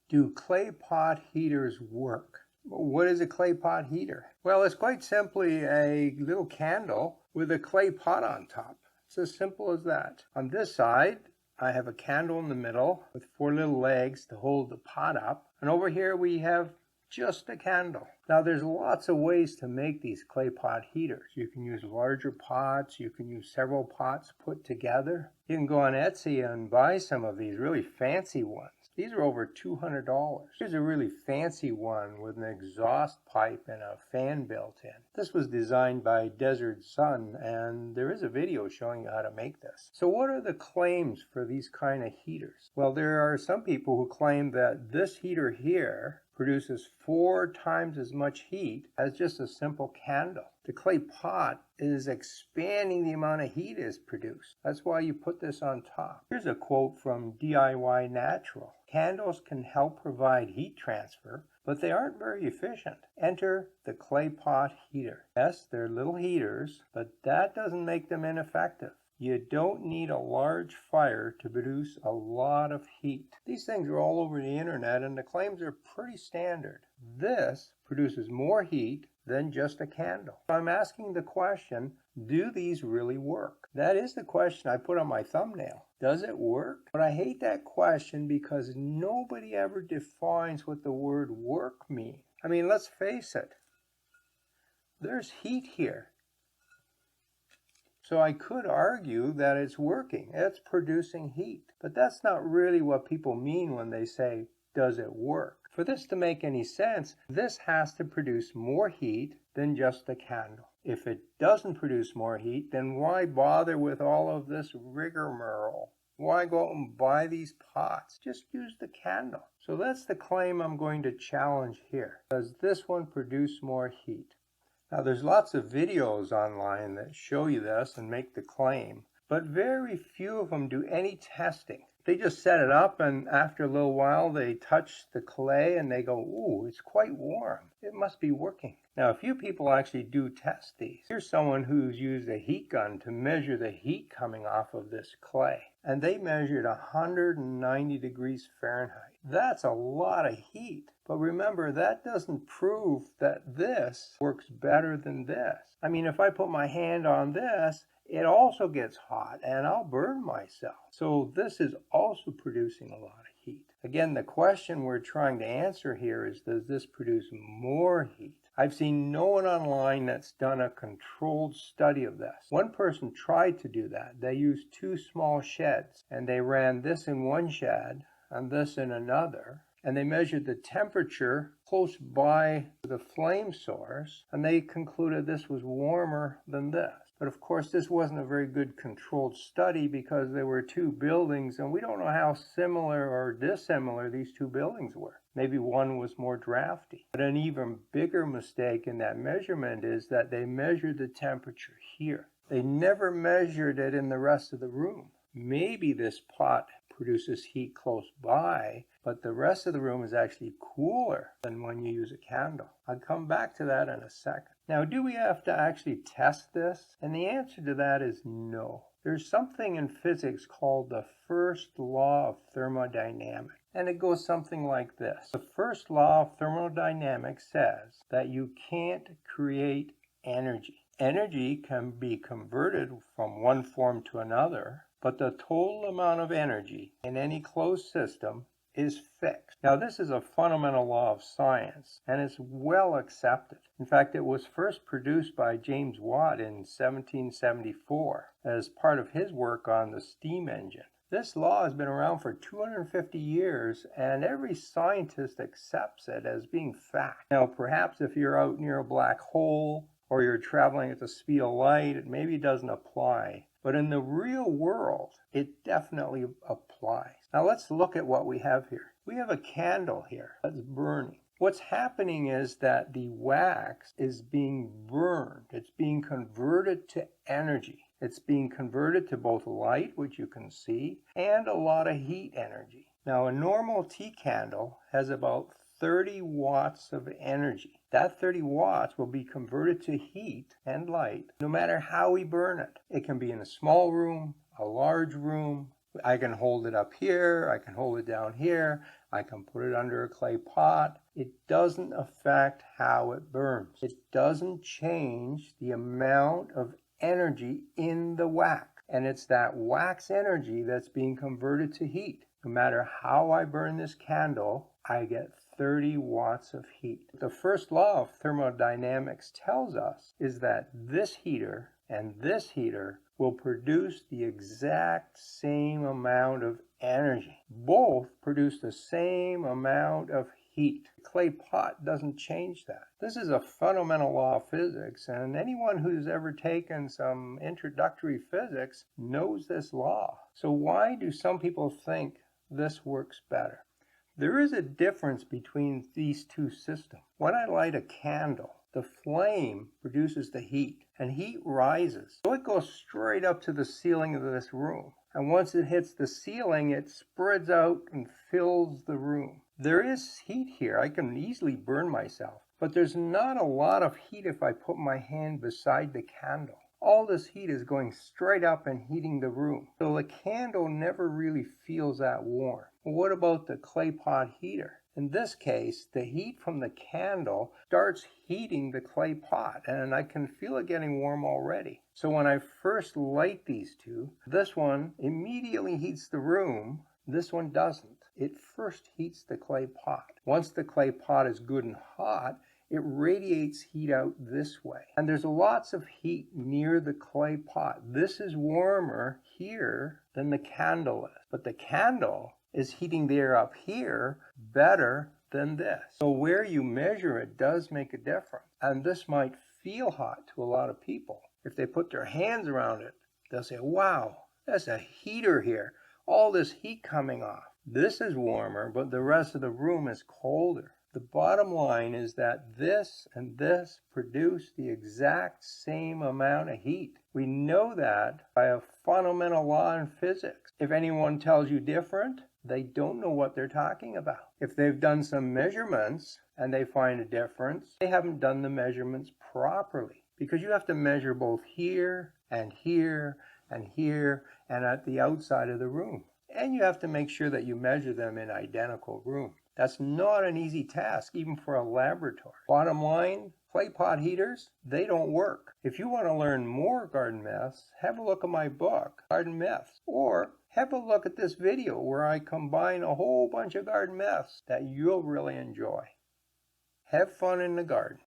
Do clay pot heaters work? What is a clay pot heater? Well, it's quite simply a little candle with a clay pot on top. It's as simple as that. On this side, I have a candle in the middle with 4 little legs to hold the pot up. And over here we have just a candle. Now there's lots of ways to make these clay pot heaters. You can use larger pots, you can use several pots put together. You can go on Etsy and buy some of these really fancy ones. These are over $200. Here's a really fancy one with an exhaust pipe and a fan built in. This was designed by Desert Sun, and there is a video showing you how to make this. So what are the claims for these kind of heaters? Well, there are some people who claim that this heater here produces 4 times as much heat as just a simple candle. The clay pot is expanding the amount of heat is produced. That's why you put this on top. Here's a quote from DIY Natural. Candles can help provide heat transfer, but they aren't very efficient. Enter the clay pot heater. Yes, they're little heaters, but that doesn't make them ineffective. You don't need a large fire to produce a lot of heat. These things are all over the internet and the claims are pretty standard. This produces more heat than just a candle. I'm asking the question, do these really work? That is the question I put on my thumbnail. Does it work? But I hate that question because nobody ever defines what the word work means. I mean, let's face it. There's heat here. So I could argue that it's working, it's producing heat. But that's not really what people mean when they say, does it work? For this to make any sense, this has to produce more heat than just a candle. If it doesn't produce more heat, then why bother with all of this rigmarole? Why go out and buy these pots? Just use the candle. So that's the claim I'm going to challenge here. Does this one produce more heat? Now there's lots of videos online that show you this and make the claim, but very few of them do any testing. They just set it up and after a little while they touch the clay and they go, ooh, it's quite warm. It must be working. Now a few people actually do test these. Here's someone who's used a heat gun to measure the heat coming off of this clay. And they measured 190 degrees Fahrenheit. That's a lot of heat. But remember, that doesn't prove that this works better than this. I mean, if I put my hand on this, it also gets hot and I'll burn myself. So this is also producing a lot of heat. Again, the question we're trying to answer here is, does this produce more heat? I've seen no one online that's done a controlled study of this. One person tried to do that. They used 2 small sheds and they ran this in one shed and this in another. And they measured the temperature close by the flame source, and they concluded this was warmer than this. But of course, this wasn't a very good controlled study because there were 2 buildings, and we don't know how similar or dissimilar these 2 buildings were. Maybe one was more drafty. But an even bigger mistake in that measurement is that they measured the temperature here. They never measured it in the rest of the room. Maybe this pot produces heat close by, but the rest of the room is actually cooler than when you use a candle. I'll come back to that in a second. Now, do we have to actually test this? And the answer to that is no. There's something in physics called the first law of thermodynamics, and it goes something like this. The first law of thermodynamics says that you can't create energy. Energy can be converted from one form to another, but the total amount of energy in any closed system is fixed. Now, this is a fundamental law of science, and it's well accepted. In fact, it was first produced by James Watt in 1774 as part of his work on the steam engine. This law has been around for 250 years, and every scientist accepts it as being fact. Now, perhaps if you're out near a black hole or you're traveling at the speed of light, it maybe doesn't apply. But in the real world, it definitely applies. Now let's look at what we have here. We have a candle here that's burning. What's happening is that the wax is being burned. It's being converted to energy. It's being converted to both light, which you can see, and a lot of heat energy. Now a normal tea candle has about 30 watts of energy. That 30 watts will be converted to heat and light no matter how we burn it. It can be in a small room, a large room. I can hold it up here, I can hold it down here, I can put it under a clay pot. It doesn't affect how it burns. It doesn't change the amount of energy in the wax. And it's that wax energy that's being converted to heat. No matter how I burn this candle, I get 30 watts of heat. The first law of thermodynamics tells us is that this heater and this heater will produce the exact same amount of energy. Both produce the same amount of heat. The clay pot doesn't change that. This is a fundamental law of physics, and anyone who's ever taken some introductory physics knows this law. So why do some people think this works better? There is a difference between these two systems. When I light a candle, the flame produces the heat, and heat rises. So it goes straight up to the ceiling of this room. And once it hits the ceiling, it spreads out and fills the room. There is heat here. I can easily burn myself. But there's not a lot of heat if I put my hand beside the candle. All this heat is going straight up and heating the room. So the candle never really feels that warm. What about the clay pot heater? In this case, the heat from the candle starts heating the clay pot, and I can feel it getting warm already. So when I first light these two, this one immediately heats the room. This one doesn't. It first heats the clay pot. Once the clay pot is good and hot, it radiates heat out this way. And there's lots of heat near the clay pot. This is warmer here than the candle is. But the candle is heating the air up here better than this. So where you measure it does make a difference. And this might feel hot to a lot of people. If they put their hands around it, they'll say, wow, there's a heater here. All this heat coming off. This is warmer, but the rest of the room is colder. The bottom line is that this and this produce the exact same amount of heat. We know that by a fundamental law in physics. If anyone tells you different, they don't know what they're talking about. If they've done some measurements and they find a difference, they haven't done the measurements properly. Because you have to measure both here and here and here and at the outside of the room. And you have to make sure that you measure them in identical rooms. That's not an easy task, even for a laboratory. Bottom line, clay pot heaters, they don't work. If you want to learn more garden myths, have a look at my book, Garden Myths, or have a look at this video where I combine a whole bunch of garden myths that you'll really enjoy. Have fun in the garden.